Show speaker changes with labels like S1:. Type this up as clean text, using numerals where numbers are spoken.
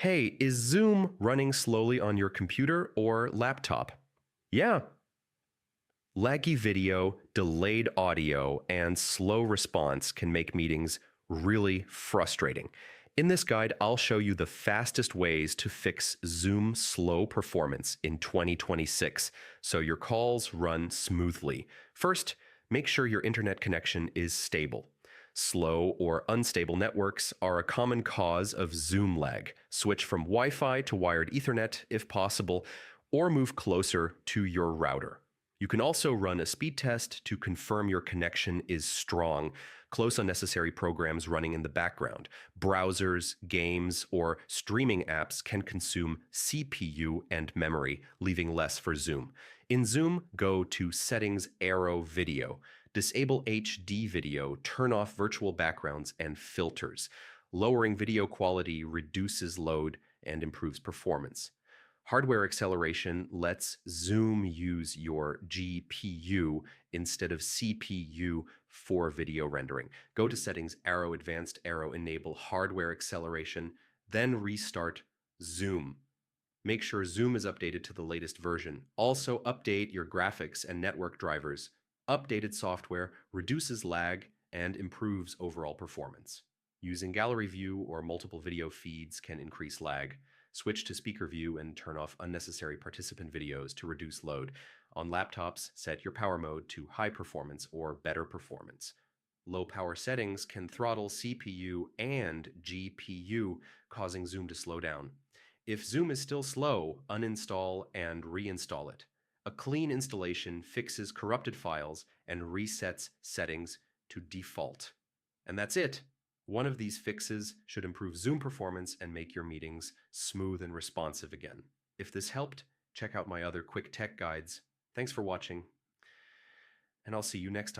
S1: Hey, is Zoom running slowly on your computer or laptop? Yeah, laggy video, delayed audio, and slow response can make meetings really frustrating. In this guide, I'll show you the fastest ways to fix Zoom slow performance in 2026 so your calls run smoothly. First, make sure your internet connection is stable. Slow or unstable networks are a common cause of Zoom lag. Switch from Wi Fi to wired Ethernet if possible, or move closer to your router. You can also run a speed test to confirm your connection is strong. Close unnecessary programs running in the background. Browsers, games, or streaming apps can consume CPU and memory, leaving less for Zoom. In Zoom, go to Settings Arrow Video. Disable HD video, turn off virtual backgrounds and filters. Lowering video quality reduces load and improves performance. Hardware acceleration lets Zoom use your GPU instead of CPU for video rendering. Go to Settings, Arrow, Advanced Arrow, Enable Hardware Acceleration, then restart Zoom. Make sure Zoom is updated to the latest version. Also, update your graphics and network drivers. Updated software reduces lag and improves overall performance. Using gallery view or multiple video feeds can increase lag. Switch to speaker view and turn off unnecessary participant videos to reduce load. On laptops, set your power mode to high performance or better performance. Low power settings can throttle CPU and GPU, causing Zoom to slow down. If Zoom is still slow, uninstall and reinstall it. A clean installation fixes corrupted files and resets settings to default. And that's it. One of these fixes should improve Zoom performance and make your meetings smooth and responsive again. If this helped, check out my other quick tech guides. Thanks for watching, and I'll see you next time.